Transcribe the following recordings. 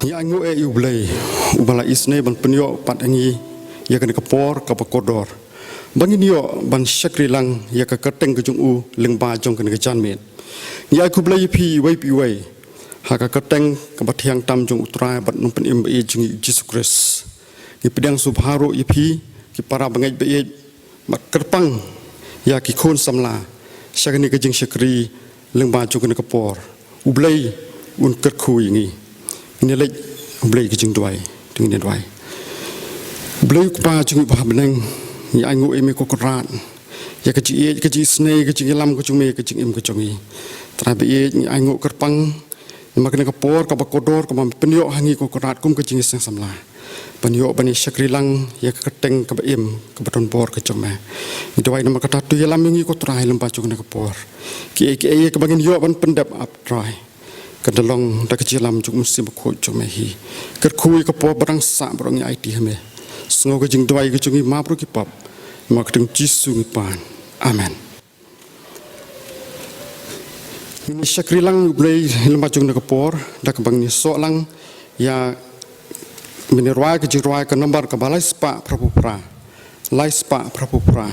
Ya angu ublay ubala isne ban penyo pat angi ya kan kapor kapakodor bangin yo ban syakri lang ya ka keteng kejung u leng ba jong kan kejan met ya ku blay pi wai ha ka keteng ka bathiang tam jong utrai bat num pen im e jing Jesus Christ ni pedang subharu ipi ki para bangai be mat kerpang ya ki khon samla syakni kejing syakri leng ba jong kan kapor ublay un kerkhui ngi ini lek blay kejing duai ting ni duai blay ku pa jing ba beneng ya angu eme ko korat ya keji snei keji lam ko jume keji im ko jongi trabe ye angu kerpang makna kapor ka bakodor ka penyo hangi ko korat kum keji sang samla penyo bani syakri lang ya keteng ka im ka baton bor ke jome duai nama kata tu ya lam ngi ko trai lempa jong na kapor ki ke bagin yo ban pendap up try kadalong da kecil lam juk mesti bakho jomehi kerkhui kapor barang sa barang ai ti hame sengo ke jing duai ke jungi ma pro ki pap ma kedeng jisu ngi pan amen ini syakri lang blay lempa jong na kapor da kabang ni so lang ya minirwa ke jirwa ke nomor ke balai spa prapupra lai spa prapupra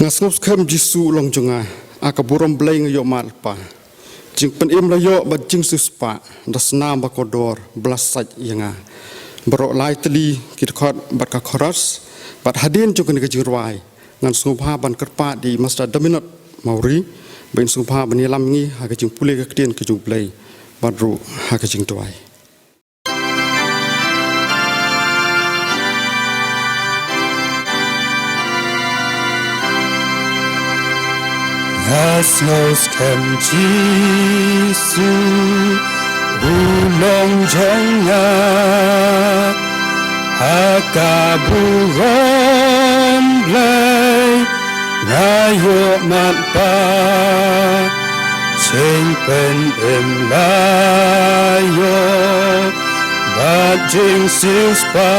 ngasngop kem jisu long jonga akaburom blay ngi yo malpa jing pen im layo ba jing suspa dasna bakodor blasaj yanga bro lai teli kit khot bat ka khoras bat hadin jung ke jirwai ngan subha ban kerpa di masjid dominat mauri ben subha ban lam ngi ha ke jing pule ke tien ke jung play badru ha ke jing tuai Asnos kem Jisu ulong jenga akaburon blay ngayo mat pa ching pen im layo bat jing sis pa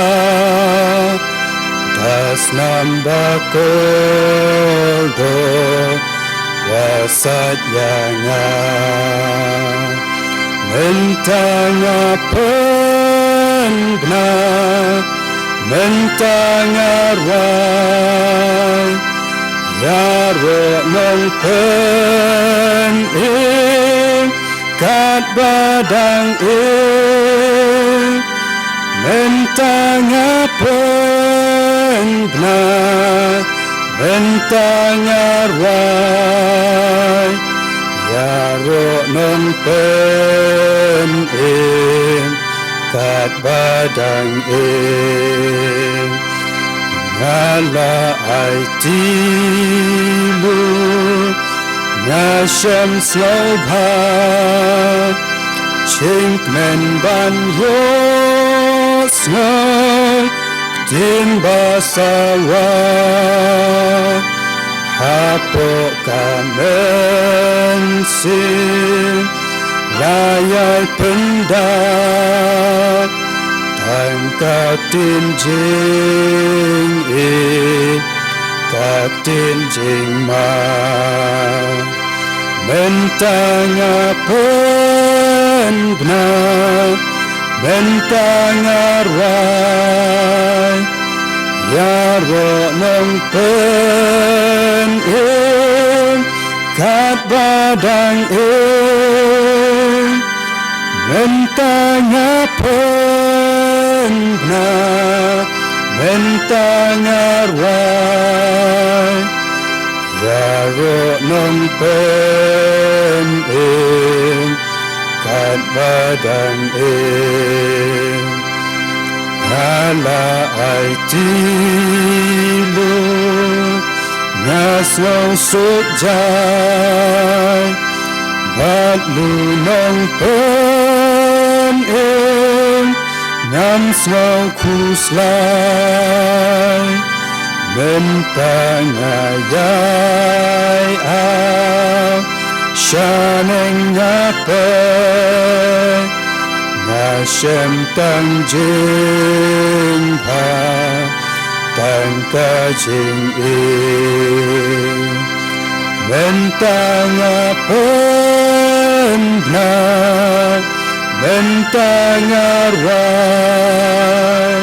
das namba kodo wasat yanga mentanga penbna mentanga rai yaro nong pen kat badang mentanga penbna mentanga rai yaro nong pen kat badang ngala ai tilu nyasham slobha chink men ban yosngai tin basawa hapo kamen sin layai pendak katin jing katin jing ma mentanga penbna mentanga rai yaro nong pen kat badang mentanga penbna mentanga rai yaro nong pen kat badang ala ai tilu ngasong suk jai bat lu nong pen ngam swang kuslai mentanga yai au shaneng ngape Nashem tang jing pa tang ka jing mentang apen na mentangarwai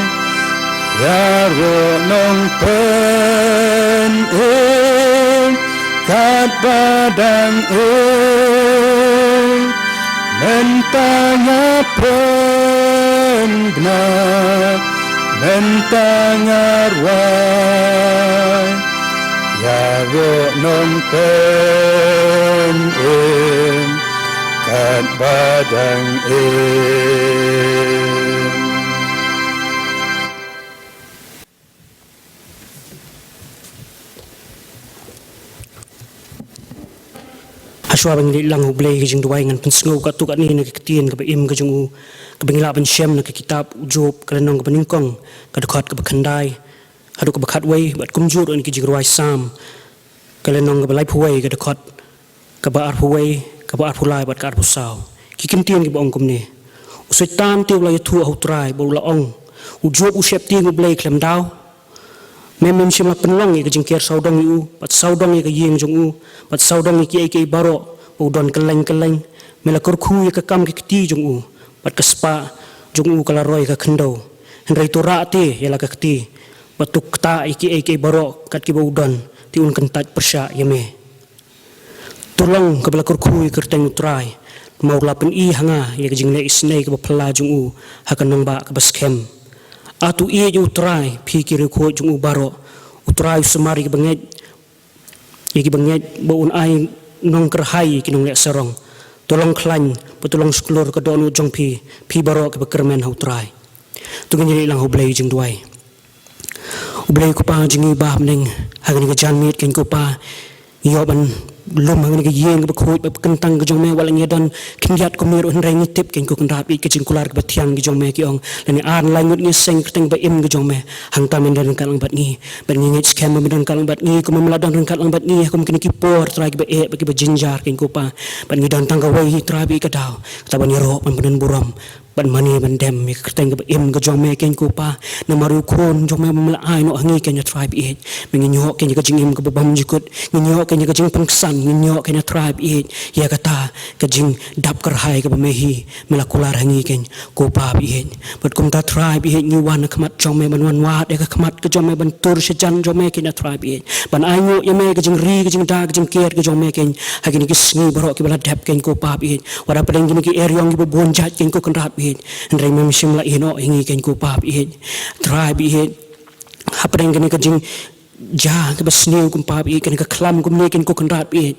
yaro nong pen kat badang mentangapen gna mentangarwai yaro nong pen kat badang Aswa bang lang hublay kajing duway ngan pensngo ka tukat ni nakikitian ka ba im kajing u ka bangila ban shem na kitab ujob kalanong ka baningkong ka dukhat ka bakhanday hadu ka bakhatway bat kumjur an kijing ruway sam kalanong ka balay puway ka dukhat ka ba arpuway ka ba arpulay bat ka arpusaw kikintian ki ba ong kumni usoy tam tiw la yatu ahutray ba ula ong ujob u shep tiang ublay klem daw memem shim la penlong i kajing kier saudong i u pat saudong i ka yeng jong u pat saudong i ki baro udon keleng mela kurku i ka kam ki kti jong u pat ka spa jong u kala roy ka khendo hendrai to ra te yala ka kti pat tuk ta i ki baro kat ki udon ti un kentat persya yame tolong ka bela kurku i kerteng utrai mau lapen i hanga i kajing le isnei ka phala jong u hakanong ba ka baskem atu ia ju utrai pikir ko jung ubaro utrai semari ki banget baun ai nong kerhai ki nong lek serong tolong klan petolong seklor ke donu jong pi baro ke bekermen utrai tu ngini lang hublai jing duai ublai ko pa jing ba mning hagani ke janmit ken ko pa yoban lom hangani ke yeng ba khoi ba kentang ke jong me walang yadan kinjat ko mir un reng tip ken ko kandap i ke jing kular ke batiang ke jong me ki ong lani an lai ngut ngi seng keteng ba im ke jong me hang ta men dan kalang bat ngi ban ngi ngit scam men dan kalang bat ngi ko memeladan ren kalang bat ngi ko mkin ki por trai ba e ba ki ba jinjar ken ko pa ban ngi dan tang ka wai trai bi ka daw ta ban ro ban ban buram ban mani ban dem mi keteng ba im ke jong me ken ko pa na maru kon jong me memela ai no hangi ken ya tribe e mengi nyo ken ka jing im ka bam jikut ngi nyo ken ka jing pangsan nyo kena tribe it ya kata kajing dap kerhai ke bemehi melakular hangi ken ko pa bi it but kum ta tribe it ni wan khamat jome ban wan wa de khamat ke jome ban tur sejan jome kena tribe it ban ayo ya me kajing ri kajing da kajing ker ke jome ken hagini ki sngi baro ki bala dap ken ko pa bi it wada padeng gini ki eryong ki bonjat ken ko kan rat bi it ndrai mem sim la ino hingi ken ko pa bi it tribe it hapadeng gini kajing ja ke basniu kum pa bi ken ka klam kum ne ken ko kan rat bi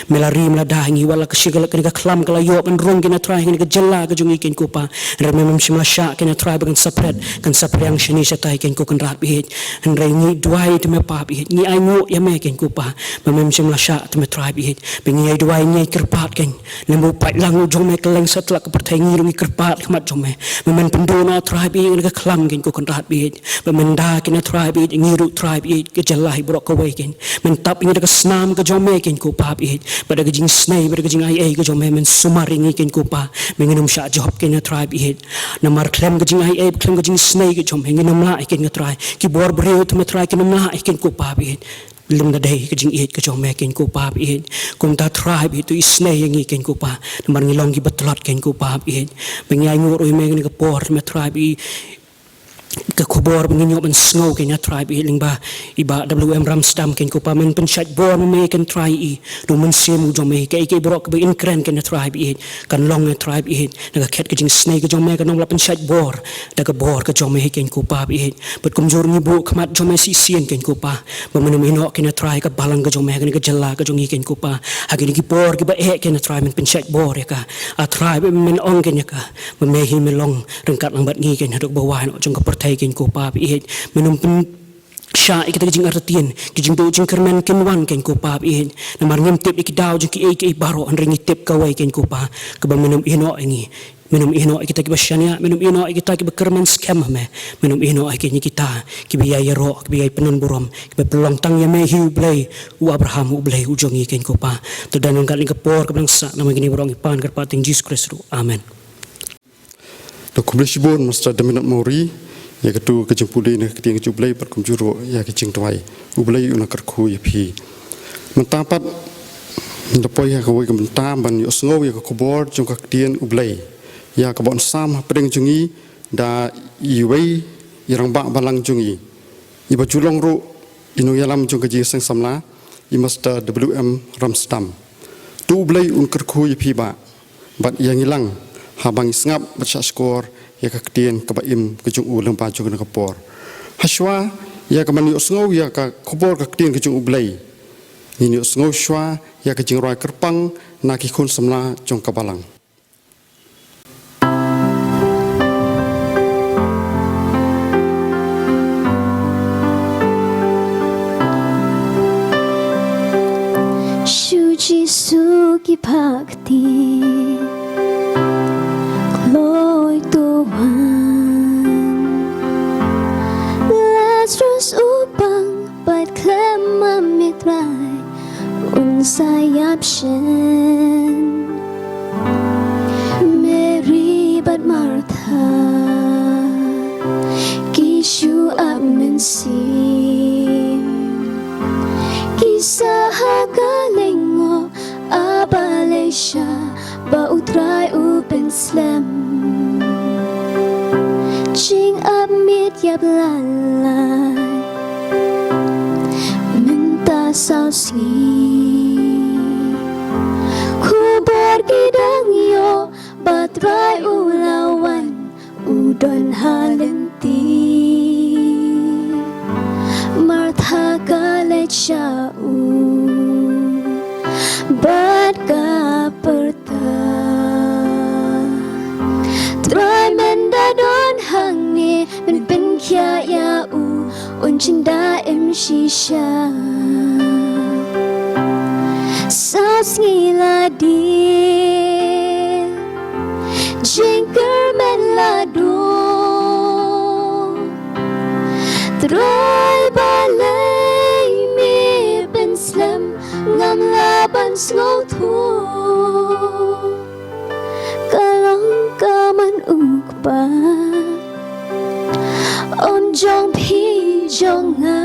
melari melada ngi wala ka sigala ka klam kala yo ban rong kena try ngi ka jella ka jungi ken ko pa remem simla sha kena try bagan sapret kan sapriang shini satai ken ko kan rat bi ndrai ngi duai te me pa bi ngi ai ngo ya me ken ko pa memem simla sha te me try bi ngi ai duai ngi kerpat ken lembu pai lang jong me keleng satla ka pertai ngi ngi kerpat khamat jong me memen pendona try bi ngi ka klam ken ko kan rat bi memen da kena try bi ngi ru try bi ke jella hi bro ka wai ken men tap ngi ka snam ka jong me ken ko pa bi pada kajing snai pada kajing ai ka jom men sumaringi ken ko pa menginum sha job ken tribe it namar klem kajing ai klem kajing snai ka jom menginum la ken try ki bor brio to try ken la ken ko pa bi lim da dai kajing it ka jom ken ko pa bi kum ta tribe itu snai ngi ken ko pa namar ngilong ki betlot ken ko pa bi mengai ngoro men ka por me tribe ka kubor menginyo ban snow kenya tribe iling ba iba WM Ramstam ken ko pa men pensat bor me ken try i do men semu jome ke brok ba inkren ken tribe i kan long tribe i naga ket ke jing snake jome kan la pensat bor daga bor ka jome ken ko pa i but kumjor ni bu khamat jome si sien ken ko pa ba men ino ken try ka balang ka jome ken ka jalla ka jongi ken ko pa hagini ki bor ki ba ken tribe men pensat bor ka a tribe men ong ken ka ba me hi me long rengkat lambat ngi ken hadok ba wa no jong ka thai ken ko pa bi menum pen sha ikita jing artien kijing do jing kermen ken wan ken ko pa bi namar ngem tip ikidaw jing ki baro an ringi tip ka wai ken ko pa ka ba menum ino ngi menum ino ikita ki basyania menum ino ikita ki bekermen scam me menum ino ikini kita ki biya yero ki biya penun burom ki pelong tang ya me hiu blay u abraham u blay u jongi ken ko pa to danon kal ka por ka bangsa nama gini borong ipan ka pating Jesus Kristus amen do kublishibon master dominant mori ya ketu kejing pulih ne keting jublai par kumjuro ya kejing tuai ublai una kerku ya pi mentapat ndapoi ya kawai kementam ban yo sngo ya kubor jong ka tien ublai ya kabon sam pedeng jungi da iwei irang ba balang jungi iba julong ru inu yalam jung kaji seng samla i Mr. WM Ramstam tu blai un kerku i piba bat yang hilang habang isngap baca skor ya kaktian kabaim kejung u leng pa jung na kapor haswa ya kamani usngau ya ka kopor kaktian kejung u blai ini usngau shwa ya kejing roi kerpang na ki khun samla jong kabalang Suki Bhakti Loi Tuhan Lazarus upang Patklem mamitray Unsayap shen Mary bat Martha Kishu Abmensim Kisah galingo Abalesha Bautray upen slem Ching amit yab lalay Minta sausi Kubor gidang yo Batray ulawan Udon halenti Martha galet siya Bat ka perta Try menda don hangi Men ben kya ya Un cinta em shisha Saus ngila di Jingker men ladu Try balay mi ben slam Ngam laban ngau thu Kalang kaman ukba Om jong pi jong nga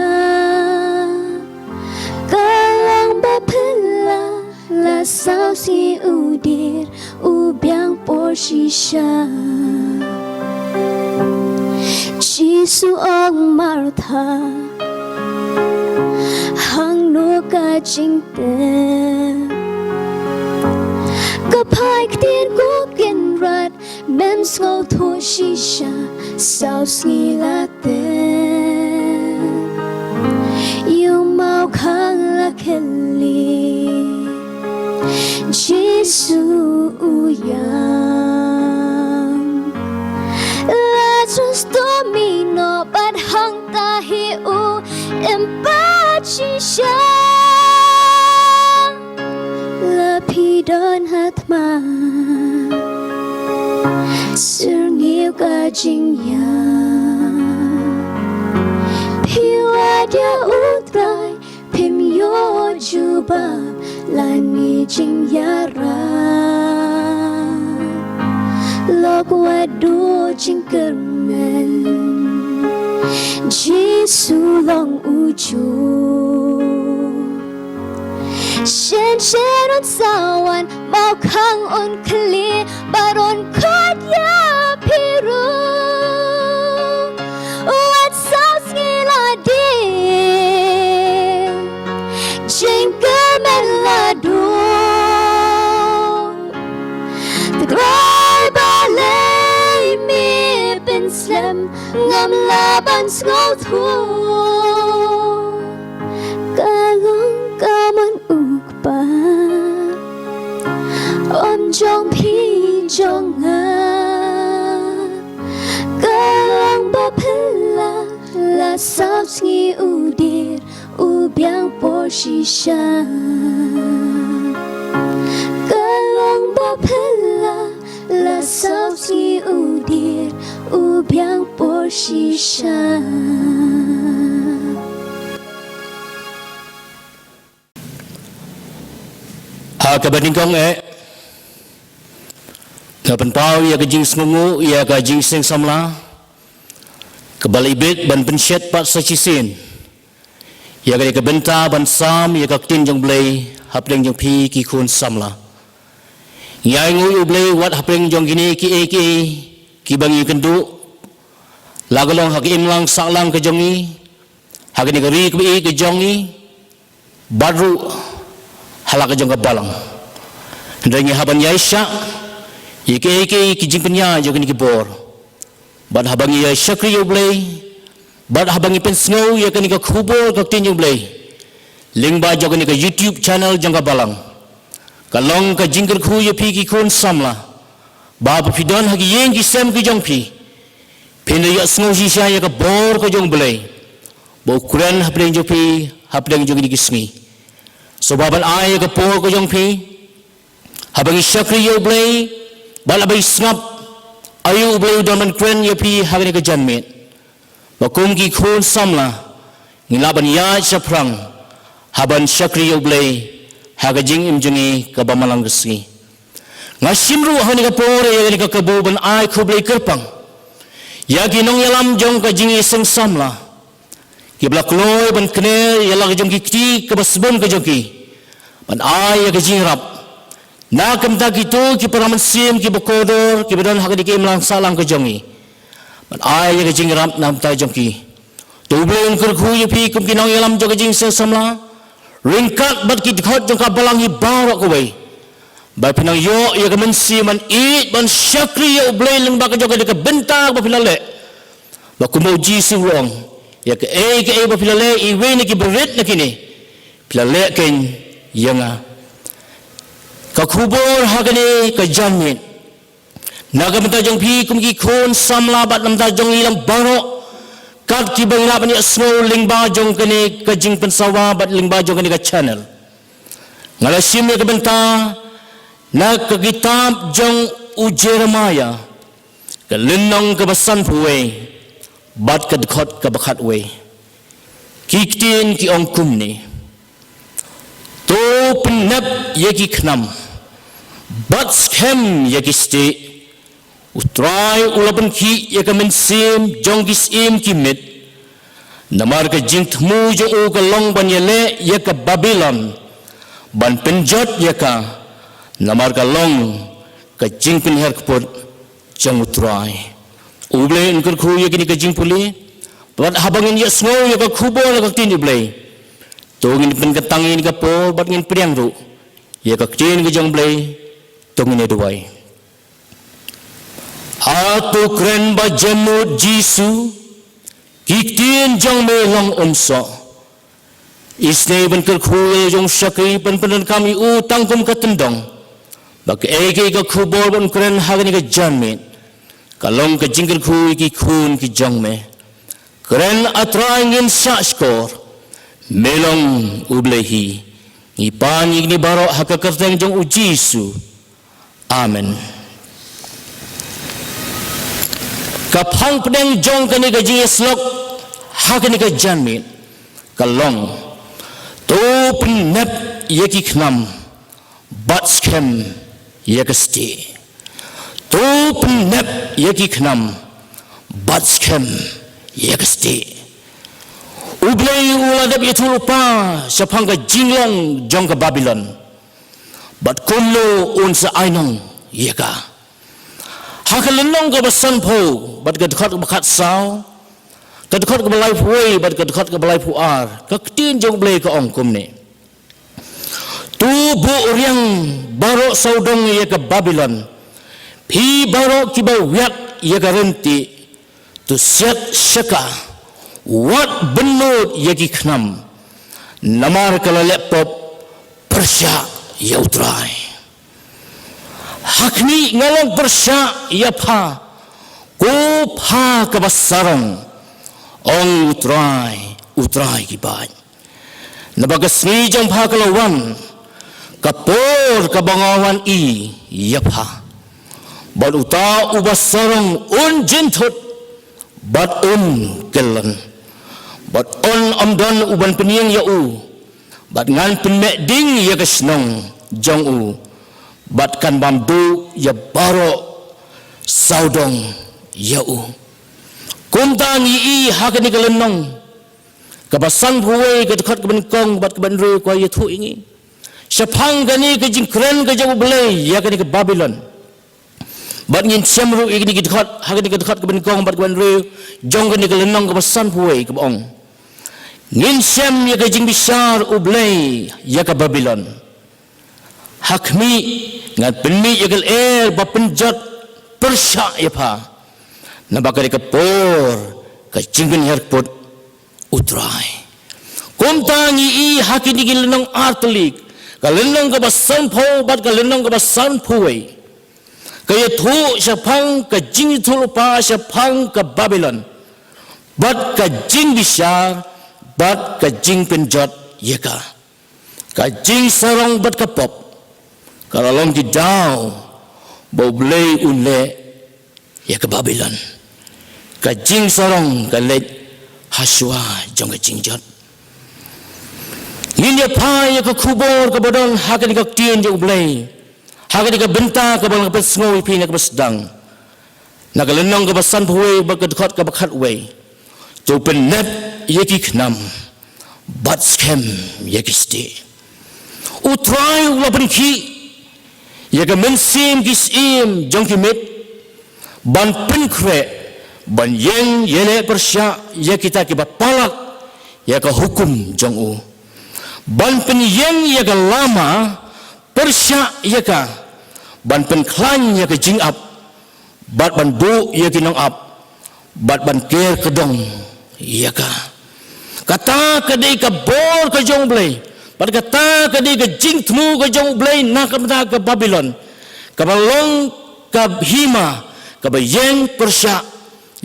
Kalang bapela La sao si udir Ubyang por shisha Jisu ong Martha Hang no ka jing te Kapai ktin ko genrat Mem ngau thu shisha Sao ngila te Yung mau kang la keli Jisu uyang Lazarus domino Bat hang tahi u Empat shisha Lapidon hatma Serngiu kajing ya Piwa dia utrai Pim yo juba Lani jing yara Lok wadu jing kermen Jisu long uju Shen shen on sawan Mau kang on kli Baron kod ya piru Wat saus ngila di Jingker men ladu Tegray balay mi ben slem Ngam laban ngau thu Kalong kaman ukba Om jong pi jong nga Kalong bapela La sao ngi udir Ubyang por shisha Kalong bapela La sao ngi udir Ubyang por shisha Kabandingkong Kapan pau ia kajing sengungu ia kajing seng samla Kebalibit ban pensyet pat sacisin ia kaya kebenta ban sam ia kaktin jong blay Hapling jong pi ki kun samla Ngai ngui ublei wat hapeng jong gini ki bangi kendu lagalong hakim lang saklang ke jongi hagini gari ke jongi baru halak jong ke balang ndrengi haban yaisha ki jingpenya jogini ki bor bad habangi yaisha kri ublei bad habangi pensngau ya kani ka khubor ka tin ublei lingba jogini ka YouTube channel jong ka balang kalong ka jingker khu ye pi ki khun samla bab pidon hagi yeng ki sem ki jong pi pina ya sngo ji sha ya ka bor ko jong belai bo kuran hapleng jo pi hapleng jo ki sngi so baban ai ka por ko jong pi habangi shakri yo belai bala bai snap ayu belai don man kuran ye pi hagani ka janmet ba kum ki khun samla ngilaban ya chaprang haban shakri yo belai haga jing imjungi ka bamalang gesi ngasimru hani ka pore ya ni ka kabuban ai khublei kerpang ya ginong yalam jong ka jingi seng samla ki blak loy ban kne ya lag jong ki ti ka basbon ka jong ki ban ai ya ka jing rap na kam ta ki to ki paraman sim ki bokodor ki badan haga dikim lang salang ka jongi ban ai ya ka jing rap nam ta jong ki tu blen kur khu ye pi kum ginong yalam jong ka jing seng samla ringkat bat ki khot jong ka balang hi bawa ko bai bai pinang yo ya ka mensi man it ban syakri ya ublei leng ba ka jong ka bentar ba pilale ba ku mau ji sing wrong ya ka ba pilale I we ni ki berit na kini pilale ken yanga ka khubor hagani ka jamin naga menta jong pi kum ki khon samla bat nam ta jong ilang baro kat ki bangla bani asno lingba jong kene ka jing pensawa bat lingba jong kene ka channel ngala sim ya ka benta na ka kitab jong u Jeremiah ka linong ka basan puwe bat ka dkhot ka bakhat we kiktin ki ong kumni to pnap ye ki khnam bat schem ye ki sti utrai ulaban ki ya ka mensim jong gis im ki mit namar ka jing thmu jo u ka long ban ye le ya ka Babylon ban penjot ya ka namar ka long ka jing pin her kpot jong utrai uble in kur khu ya ki ka jing puli bat habangin ya sngo ya ka khubo ka tin uble to ngin pen ka tangin ka po bat ngin priang ru ya ka tin ka jong ble to ngin duai Atu kren ba jemut Jisu kiktin jong me long umso isne ban ker khul jong shakri pan kami utang kum katendong bak ege ka khubor ban kren hagani ka janmet kalong ka jingker khu ki khun ki jong me kren atrangin sa skor melong ublehi ni pan ni baro hakakerteng jong u Jisu amen kapang pedeng jong kani ka jing slok hakani ka janmin kalong to pnep yeki khnam bat schem yekasti to pnep yeki khnam bat schem yekasti ublei uladap itulupa sapang ka jinglong jong ka Babylon bat kullo unsa ainong yeka hakalenong ka basan po bat ka dkhot bakat saw ka dkhot ka balai puai bat ka dkhot ka balai puar ka tin jong blei ka ong kumne tu bu riang baro saudong ye ka Babylon phi baro ki ba wiat ye ka renti tu set shaka wat benut ye ki khnam namar ka laptop persya ya utrai hakni ngalong persya ya pha ko pha ka basarong ong utrai ki ban nabagasmi jong pha kalawan kapor ka bangawan I ya pha bad uta ubasarong un jinthut bad kelan bad amdan uban peniang ya u bad ngan penmeding ya kasnong jong u bat kan bambu ya baro saudong ya u kumtan I hakani kalenong kabasan huwe ka dkhot ka benkong bat ka benru ko ya thu ingi Syapang gani ke jing keren ke jauh belai ya kani ke Babylon. Bat ngin siam ru igni ke dekat hagani ke dekat ke benkong bat ke banru jong gani ke lenong ke pesan puai ke bong. Ngin siam ya ke jing besar ublai ya ke Babylon. Hakmi ngat penmi ya ke air ba penjat persya ya pa. Nabakari ke por ke jing gani herput utrai. Kumtangi i hakini ke lenong artelik. Kalenong ka basan po bat kalenong ka basan puwe kaya tu syapang ka jing tulupa syapang ka Babylon bat ka jing bisyar bat ka jing penjot yeka ka jing sarong bat ka pop kalalong di daw boblay unle ya ka Babylon ka jing sarong ka let haswa jong ka jing jot Ini apa yang kekubur ke badan hakan ke tien je ublay hakan ke benta ke badan ke pesngoi pina ke pesdang nak lenong ke pesan puwe berkedekat ke bekat we tu penet yeki knam bat skem yeki sti utrai ula penki ya ke mensim kisim jong kimit ban penkre ban yeng yele persya ya kita ke palak ya ke hukum jong u ban penyeng ya ke lama persya ya ka ban penklan ya ke jing up bat ban bu ya ke nong up bat ban ker kedong ya ka kata ke dei ke bor ke jong blai bat kata ke dei ke jing tmu ke jong blai nak ke Babylon ke balong ke hima ke bayeng persya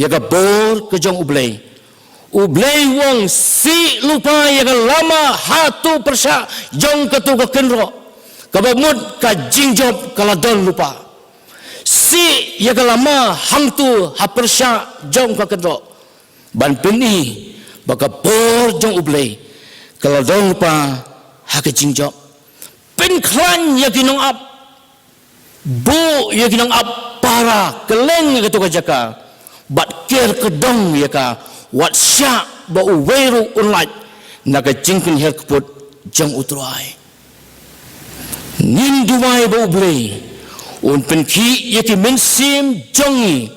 ya ke bor ke jong blai ublay wong si lupa ya ke lama hatu persya jong ketu ke kenro kabamut ka jingjob kaladon lupa si ya ke lama hangtu ha persya jong ke kenro ban peni baka bor jong ublay kaladon lupa ha ke jingjob pen klan ya kinong ap bu ya kinong ap para keleng ketu ke jaka bat ker kedong ya ka wat sya ba uweru unlaj naga jingkin herkput jang utrai nin duwai ba ublay un penki yaki mensim jongi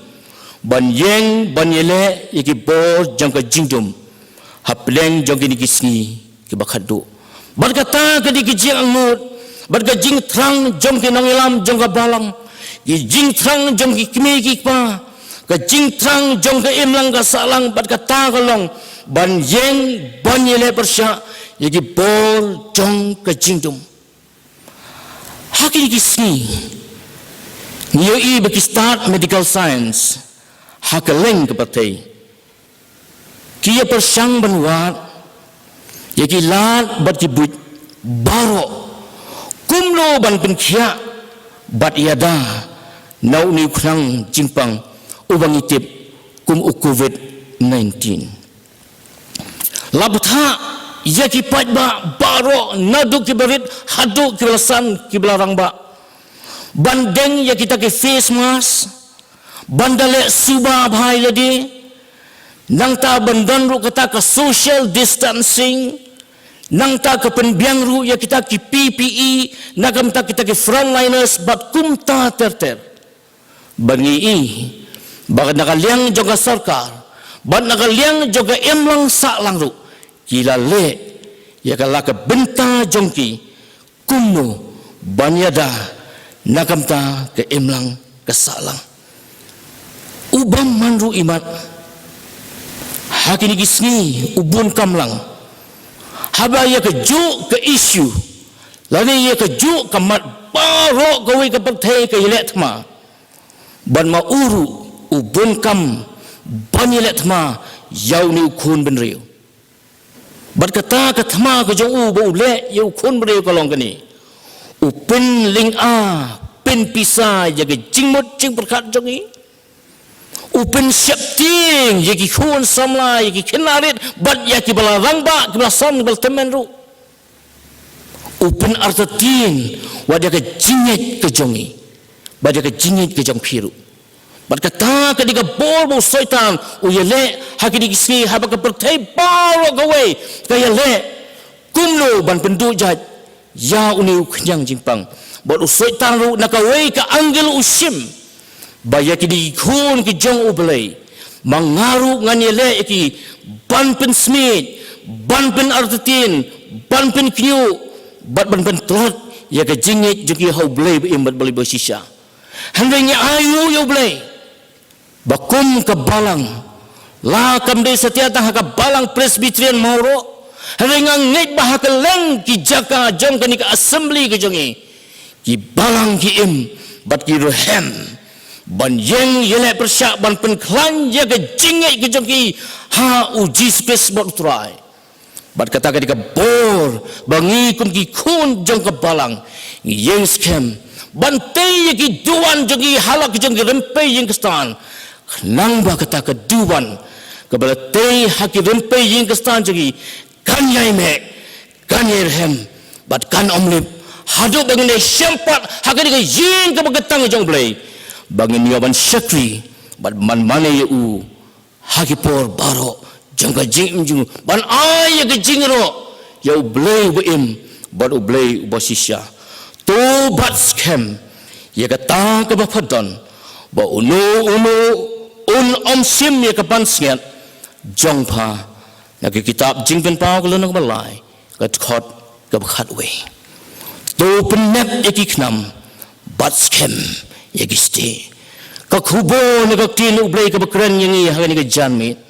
ban yeng ban yele yaki bor jang ka jingdum hapleng jong kini kisni ki bakhadu berkata ke di jing angut berka jing trang jong ki nangilam jong ka balang ki jing trang jong ki kmi ki pa ka jing trang jong ka imlang ka salang bat ka ta kalong ban yeng ban yele persya yagi bor jong ka jingdum hakini kisni niyo i baki start medical science hakaleng ka patay kiya persyang banwat yagi lat bat kibut baro kumlo ban penkia bat yada nau ni krang jingpang ubang itip kum COVID-19 labtha ya ki pajba baro naduk ki berit haduk ki belasan ki belarang ba bandeng ya kita ke face mask bandale suba bhai ladi nang ta bandan ru kata ke social distancing nang ta ke penbiang ru ya kita ki PPE nagam ta kita ki frontliners bat kumta terter bangi i bagat nakaliang joga sarkar bat nakaliang joga emlang saklang ru kila le ya kala ke benta jongki kumno banyada nakamta ke emlang ke saklang ubam manru imat hakini gisni ubun kamlang haba ya ke ju ke isu lani ya ke ju kamat baro gawe ke pertai ke yelek thma ban ma uru ubun kam banyilet thma yau ni ukun benriu bat kata ke thma ke jong u bo le yau ukun benriu kalong kani upin ling a pin pisa jaga jingmut jing berkat jongi upin syapting yaki khun samla yaki kinarit bat yaki bala rangba ki bala sam bal temenru upin artatin wada ke jingit ke jongi wada ke jingit ke jong piru bat kata ke diga bol bo syaitan uyele hakini kisni haba ke pertai baro gawe kaya le kumlo ban pendu jat ya uni uknyang jingpang bot usoi taru nakawai ka anggel usim baya kidi kun ki jong ublay mangaru nganyele ki ban pen smith ban pen artetin ban pen kyu bat ban pen trot ya ka jingit juki hau blay imbat bali bersisa hendaknya ayu ya blay bakum ke balang la kamde setiata haka balang presbyterian mauro hendaknya ngait bahaka leng ki jaka jong kani ka assembly ke jongi ki balang ki im bat ki rohem ban yeng yele persyak ban pen klan ya ke jingit ke jongi ha uji space bot try bat kata ka bor bangi kum ki kun jong ke balang yeng scam ban te ki duan jongi halak jong ki rempe yeng kestan nang ba kata ka duan ke bala te haki rempe yeng kestan jongi kan yai me kan yerhem bat kan omlip hadu bangin sempat haki ka yin ke bagatang jong blai bangin yaban syakri bat man mane u haki por baro jong ka jing jung ban ay ka jingro ya blai im bat u blai bosisya to bat scam ya ka ta ka bapadon ba uno un sim ya ka pansnget jong pa nagi kitab jingpen pau kalau nak balai kat khot ke khat we to penep eki knam bat scam yagi sti ka khubo ne ka tin ublai ka bakran yangi ha ni ka janmit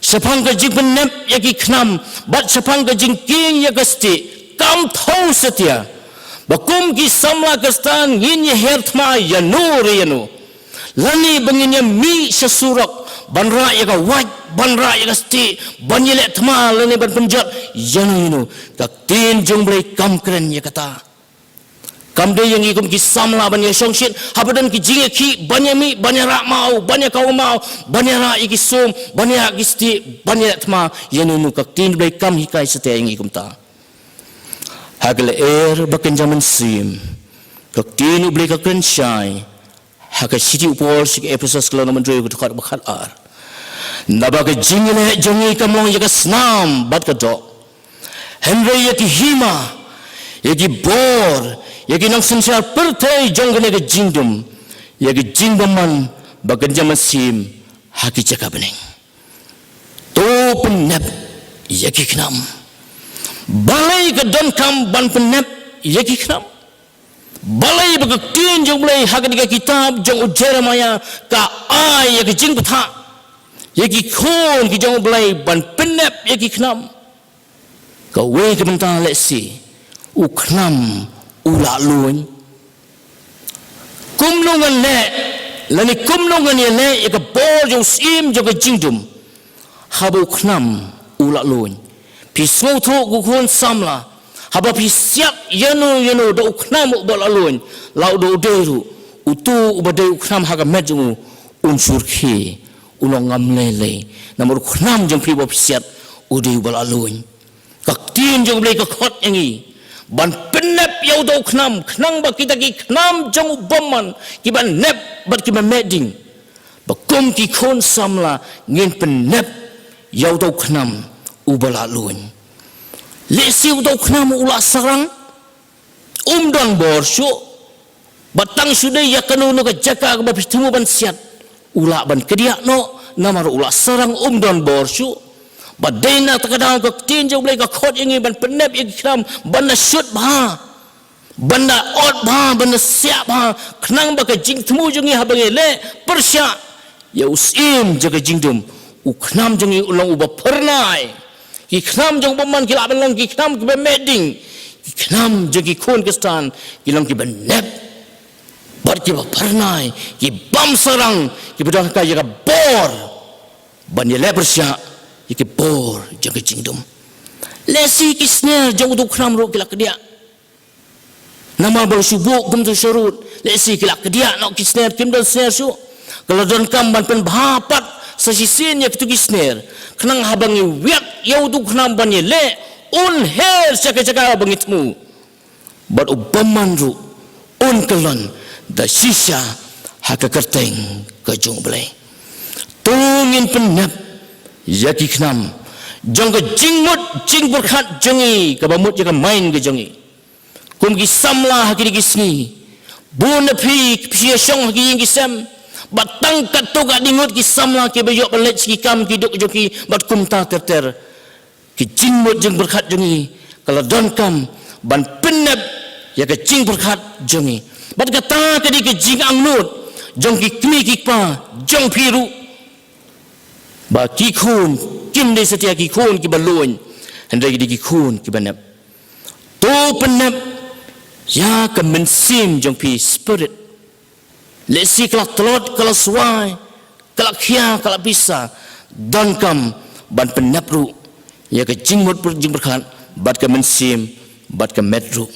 sapang ka jingpen nep yagi knam bat sapang ka jingking ya ka sti kam thau setia bakum ki samla kastan yin ye herthma ya nur yanu lani banginya mi sesurak banra ya ka waj banra ya ka sti banyele thma lani ban penjat yanu ka tin jumblai kam kren ya kata kam de yang ikum ki samla banya songshit habadan ki jinge ki banya mi banya ra mau banya kau mau banya ra iki sum banya ki sti banya thma yanu ka tin blai kam hikai setia yang ikum ta hagle bakan zaman sim ka tin blai ka kren shai haka siti upor sik episode kalau nama joy kutukat bakat ar naba ke jingile jongi kamong yaka snam bat ka do henry yaki hima yaki bor yaki nang sensar pertai jonggane ke jingdum yaki jingdaman bagan jaman sim haki jaka bening to penep yaki knam balai ke don kam ban penep yaki knam balai bagakin jong balai hakan ka kitab jong Jeremiah ka ay yaki jing patha yaki khon ki jong balai ban penep yaki knam ka we ke benta lesi u knam ula luin kumlungan le lani kumlungan ye le yaka bor jong sim jong jingdum habu knam ula luin pismo tho ku khon samla haba pi siap yanu do uknam ubal alun lau do deru utu ubade uknam haga meju unsur khi ulong ngam lele namur uknam jong pi bop siap ude ubal alun kak tin jong blai ka khot yangi ban penep yau do uknam knang ba kita ki knam jong ubaman ki ban nep bat ki meding bakum ki khon samla ngin penep yau do uknam ubal alun lesi untuk knam ula sarang dan borsyo batang sudah ya kanu ka jaka ka bapitemu ban siat ula ban kediak no namar ula sarang dan borsyo badena takadang ka tinjau blai ka khot ingi ban penep ing kram ban syut ba ban ot ba ban siap ba knang ba ka jing temu jungi habange le persya ya usim jaga jingdum uknam jungi ulang uba pernai ki knam jong paman ki laban long ki knam ki meding ki knam jong ki khon kestan ki long ki benep bar ki parnai ki bam sarang ki bedah ka ya bor ban ye le bersya ki bor jong ki jingdum lesi ki snare jong du knam ro ki lak dia nama bal subuk gum tu syurut lesi ki lak dia nok ki snare kim dan snare su kalau don kam ban pen bapat sasisin ya kitu ki snare kenang habangi wiat yau tu kenang banyak le her cakap bangitmu bat ubaman ru kelon da sisa haka kerteng ke jong belai tungin penap yaki kenam jong ke jingmut jing berkat jongi ke bamut jaka main ke jongi kum gi samla hagi gisni bun phi phi shong hagi gisam batang katu ga dingut ki samla ki bayok balet ki kam ki duk joki bat kum ta ter ki jingmut jeng berkat jongi kalau don kam ban penab ya ke jing berkat jongi bat kata ke di ke jing angnut jong ki kmi ki pa jong phiru ba ki khun kim de setia ki khun ki balun hendai di ki khun ki banap tu penab ya ke mensim jong pi spirit lesi kelak telot kelak suai kelak khia kelak bisa don kam ban penab ru ya ke jingmut jing berkat bat ke mensim bat ke metru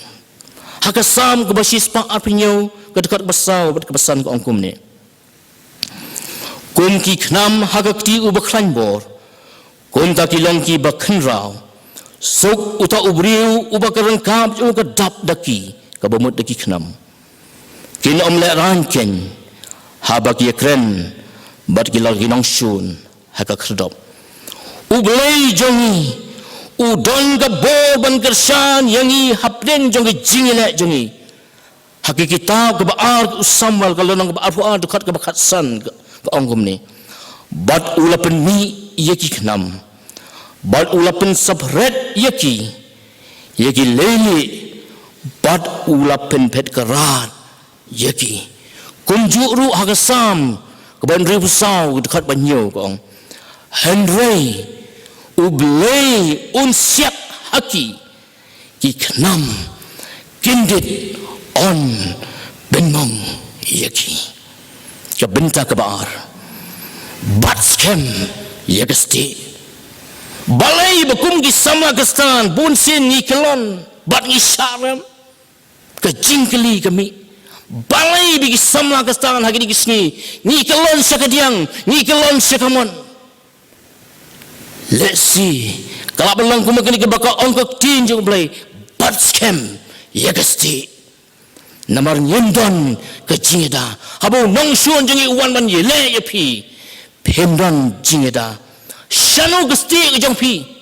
hakasam ke basis pa arpinyo ke dekat besau bat ke pesan ke ongkum ni kum ki khnam hagakti u baklan bor kum ta ki long ki bakhan rau suk uta ubriu u bakarangkap u ke dap daki ke bomut daki khnam kin om le ran ken habak ye kren bat ki lal ginong shun haka khrdop u blei jongi u don ga bor ban kersan yangi hapden jongi jingile jongi haki kitab ke baar usamal kalau nang baar fuad dekat ke bakat san ke ongkum ni bat ulapen mi yaki khnam bat ulapen sabret yaki lele bat ulapen pet kerat yaki kunjuru hagasam ke ban ribusau dekat banyo kong Henry ublei unsiap haki ki khnam kindit on benmong yaki ke benta ke baar batskem yakasti balai bekum ki sama kestan bunsin ni kelon bat ni syaram ke jingkeli kami balai bigi sama kestan hagi gisni ni kelon syakadiang ni kelon syakamon let's see kalau belang kumakan ke baka ongkok tinjung belai batskem yakasti namar nyendon ke jingeda habo nong suan jengi uwan ban yele yapi pemdan jingeda shanu gesti ke jong pi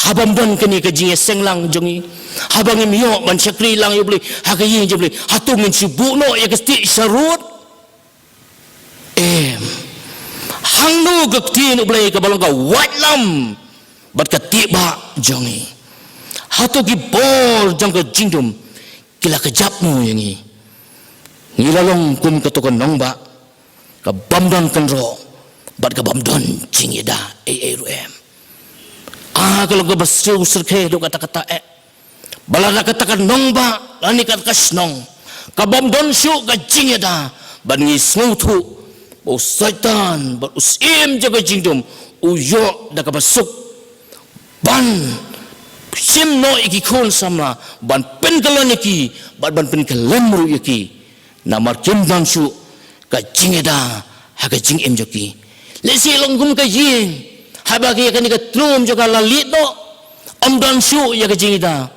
habam don kini ke jinge senglang jongi habang miyo ban syakri lang yo beli hagayi je beli hatu min sibuno ya gesti syarut hangnu gekti nu beli ke balong ka watlam bat ka tiba jongi hatu ki bor jang ke jingdum kila kejapmu yangi ngilalong kum ketukon nongba ka bamdon kenro bat ka bamdon jingida ruem kalau ke basu serke do kata-kata balada katakan nongba lani kat kasnong ka bamdon syu ka jingida ban ngi snutu bo saitan bat usim jaga jingdum uyo da ka basuk ban sim no iki khon samla ban pen kalon iki ban pen kalemru iki namar kim dan su ka jingeda ha ka jing em joki lesi longgum ka yin habaki ka ni ka trum joka lalit no om dan su ya ka jingeda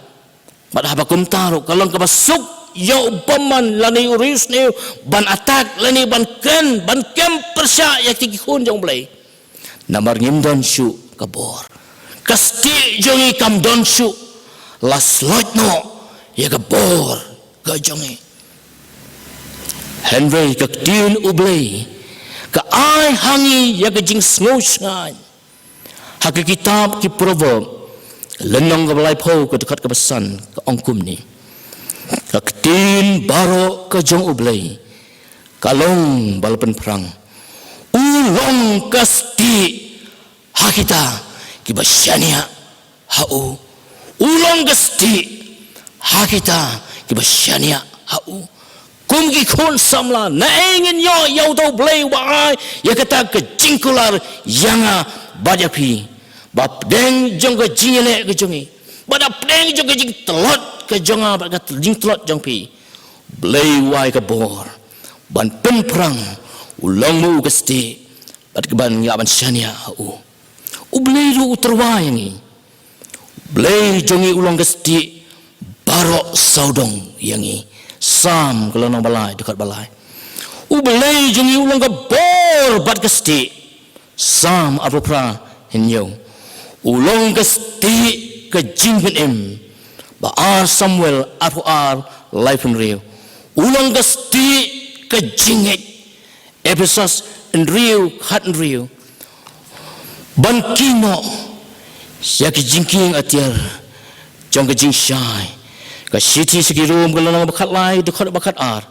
bat habakum taru kalon ka basuk ya upaman lani uris ne ban atak lani ban kem persya ya ki khon jong blai namar ngim dan su ka bor kasti jongi kam don su las lot no ya ka bor ka jongi Henry ka tin ublay ka ay hangi ya ka jing snowshine ha ka kitab ki proverb lenong ka balay po ka dekat ka basan ka ongkum ni ka tin baro ka jong ublay kalong balapan perang ulong kasti ha kita kibasyania hau ulong gesti ha kita kibasyania hau kum ki khon samla na engin yo yau do blei wa ya kata ke jingkular yanga bajapi bap deng jong ke jingele ke jongi badap deng jong ke jing telot ke jonga ba ka jing telot jong pi blei wa ke bor ban pen perang ulong mu gesti bat ke ban ngaban syania hau ublei ru terwai ni blei jongi ulong gesti barok saudong yangi sam kalau nang balai dekat balai ublei jongi ulong ka bor bat gesti sam apropra henyo ulong gesti ke jingpen em ba ar Samuel ar life in Rio ulang gasti ke jinget Ephesus in Rio hat in Rio ban kino ya ke jingking atiar jong ke jing shai ka city segi room ka lang bakat lai dekat bakat ar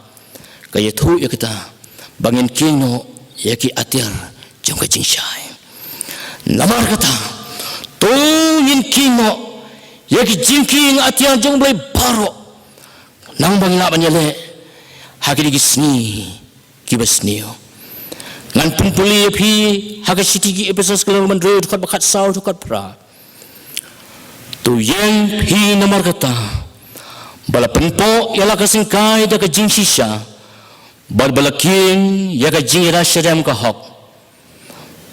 ka ya thu ya kita bangin kino ya ki atiar jong ke jing shai namar kata tungin kino ya ki jingking atiar jong boleh baro nang bangila banyale hakiri gisni kibasnio ngan pumpuli pi haga city ki episode kalau mandre dekat bakat sau dekat pra tu yang pi namar kata bala penpo yala kasingkai da ka jing shisha bala king ya ka jing ra shadam ka hok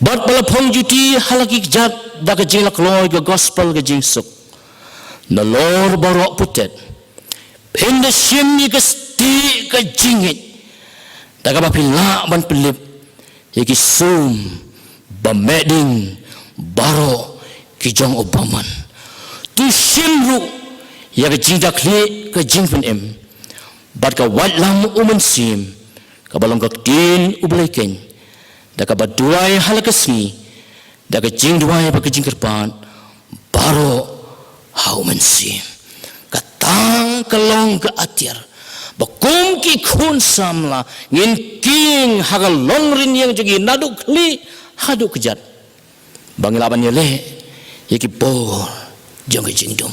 bala phong juti halaki jat da ka jing lakloi ka gospel ka jing suk na lor barok putet in the shim ni ka sti ka jingit da ka bapila ban pelip yaki sum bameding baro ki jong obaman tu shimru ya ka jing dakli ka jing pen em bat ka wat lam uman sim ka balong ka tin ublaiken da ka baduai halakasmi da ka jing duai ba ka jing kerpan baro hauman sim ka tang ka long ka atir bakum ki khun samla ngin king haga long rin yang jogi naduk kli haduk kejat bangilaban yele yaki bor jong ka jing dum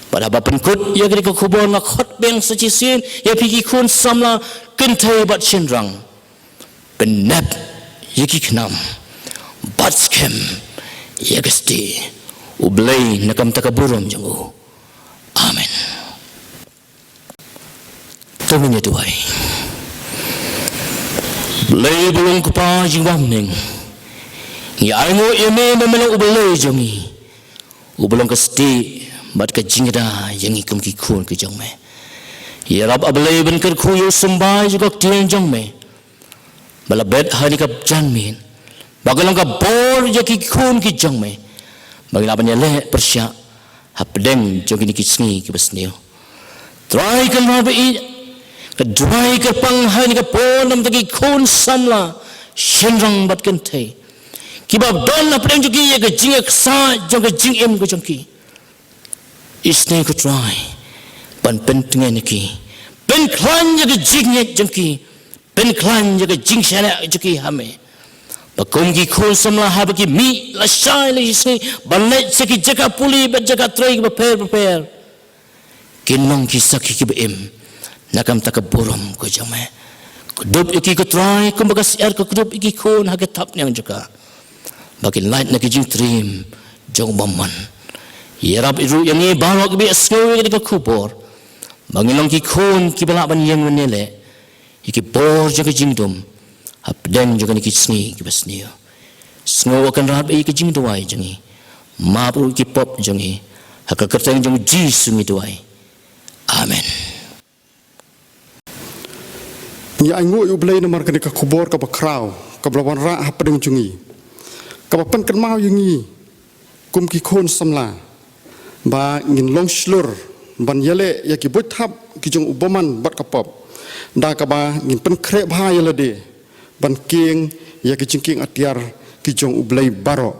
pada bapen kut ya gri ko khobor na khot beng sachisin ya piki khun samla kentai bat chenrang benap yaki knam bat skem ya gesti ublei nakam takaburum jangu amen tominya tuai blei bulung kupa jingwam ning ya aingo yeme memelo ublei jangi ubulong gesti bat ka jingda yang ikum ki khun ke jong me ya rab ablei ben ker khuyo sumbai juga tiang jong me bala bet hani ka janmin bagalang ka bor je ki khun ki jong me bagila ban le persya hapdeng jong ni ki sngi ki basnio try kan ma be ka dry ka pang hani ka ponam ta ki khun samla shenrang bat kan thai ki bab don na preng ju ki ye ka jing ek sa jong ka jing em ko jong ki isne ko try pan pen tngen ki pen klan je ka jing ye jong ki pen klan je ka jing shana ju ki hame bakum ki khun samla ha ba ki mi la shai le isne banle se ki jaka puli ba jaka trai ba prepare kinong ki sakhi ki ba em nakam takaburum ko jong me kudup iki ko try kumbagas er ko kudup iki khun ha ka tap nyang juga bagi light na ki jing trim jong baman yarab iru yang ni balok bi asngo ni ka kubor bangilong ki khun ki bala ban yang menele iki bor jaga jingdom hapden jaga ni ki sngi ki basnio sngo akan rab iki jing duai jangi mapu ki pop jangi haka kerteng jong ji sungi duai amen ya aingo ublei namar ka ka kubor ka bakrau ka blawan ra hapdeng jungi ka bapan kan mau yangi kum ki khon samla ba ngin long slur ban yale ya ki bothap ki jong ubaman bat kapop da ka ba ngin pen kre bha yale de ban king ya ki jingking atiar ki jong ublei baro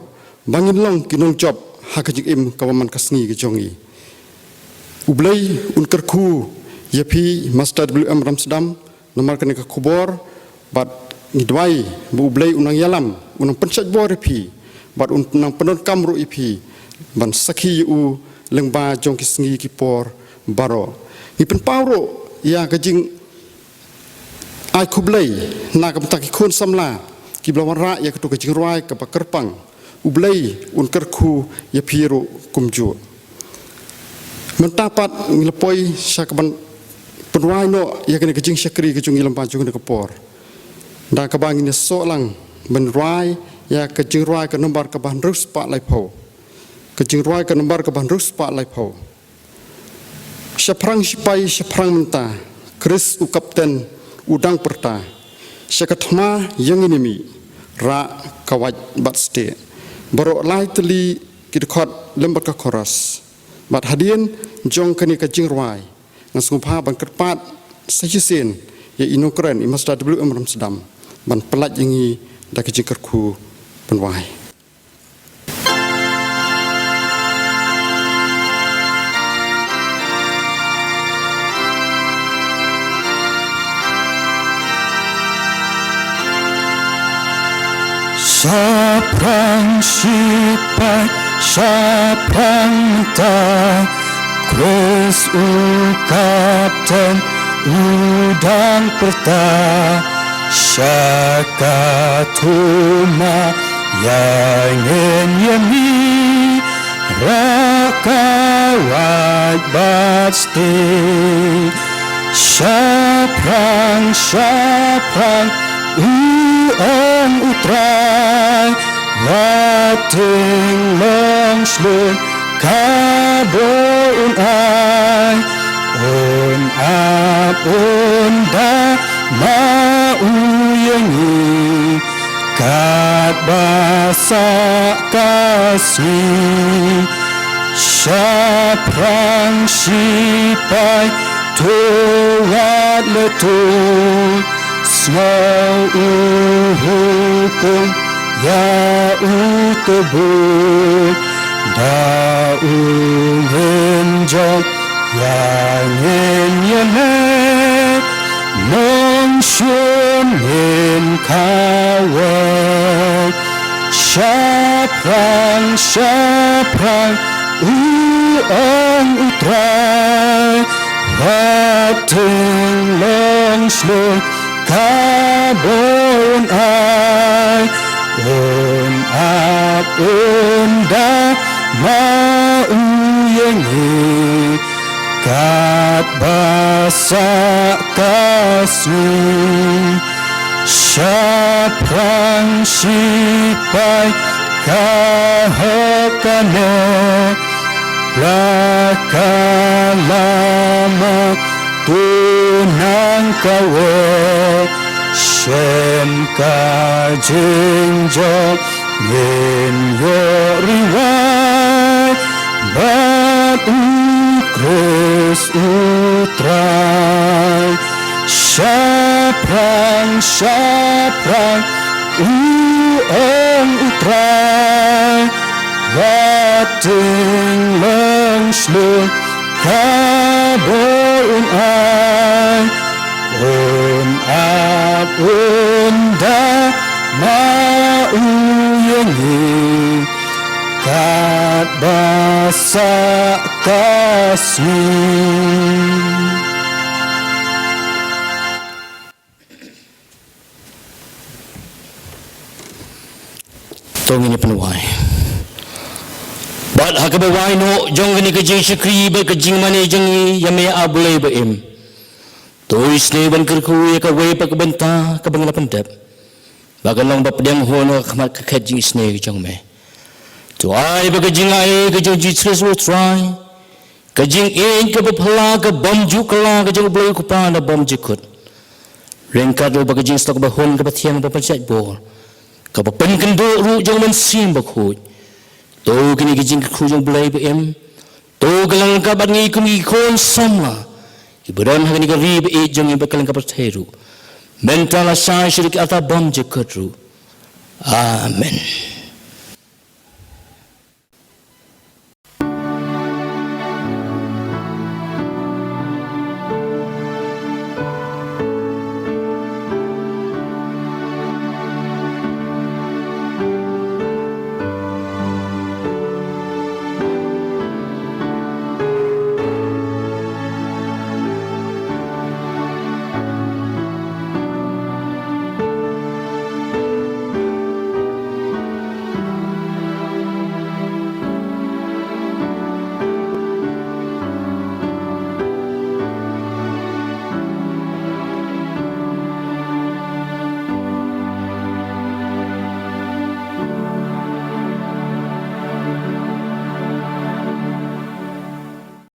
bangin long ki nong job ha ka jing im ka man kasngi ki jongi ublei un kerku ya pi master WM Ramsdam nomor kan ka kubor bat ngidwai bu ublei unang yalam unang pensat bor pi bat unang penon kamru ipi ban sakhi u lengba jong ki sngi ki por baro ni pen pauro ya ka jing ai kublei na ka tak ki khun samla ki blawan ra ya ka to ka jing roi ka pakerpang ublei un kerku ya piru kumju mentapat ngilepoi syakban penwai no ya ka jing syakri ka jung ilampa jung ka por da ka bang ni so lang ben roi ya ka jing roi ka nombar ka ban rus pa lai pho ka jing roi ka nombar ka ban rus pa lai pho syaprang sipai syaprang menta kris u kapten udang perta syakathma yang inimi ra kawaj bat ste baro lai teli ki khot lembat ka khoras บัดหาเดียนจงกันนี่กจิงรวยงันสงภาบังกระปัดใส่เส้นยาอินโนเกรนอิมัสตาWรำสดำบันปลัดยังงี้ได้กจิงกระคูเป็นวาย Saprang sipai, saprang mentai, Kris Kapten udang pertai, Syakatuma yang yami, Rakawat batsti, Saprang Uang utrai, Wating mengslun kabun ai, Un ap unda mau yangi, Kat basa kasih, Saprang sipai tuat letul, Snow hukum ya utubur da menjong ya nyenyene non shunin kawe Saprang uang utrai Wating longslung kabun ai Un ap unda mau yangi Kat basa kasih Saprang sipai kahokane Lakalama tunang kawe Shen ka jingjok Yin yo riwai Bat Kris utrai Saprang uang utrai Wating mengslung kabun ai Un ap unda mau yangi Kat basa kasih Tong ini penuai. Bat hakabawai no jong gani kajing syakri ba kajing mani jeng yame abulay ba im. Tuis ni ban kerku ya ka way pa kabanta ka bangla pandap. Bagalong ba padang hono kamat ka kajing isne jong me. Tuai ba kajing ay kajing jitres wo try. Kajing in ka ba pala ka bamju kala kajing bulay ko pa na bamjikut. Rengkat ba kajing stok ba hon ka ba tiang ba pancet bol. Kapapan kendo ru jong man sim bakhoy to kini kijing khu jong bulay ba em to galang ka bat ngi kum gi kon samla ibaran ha kini ka ri ba e jong ba kalang ka patheru mental asai shirik ata bom je kutru amen.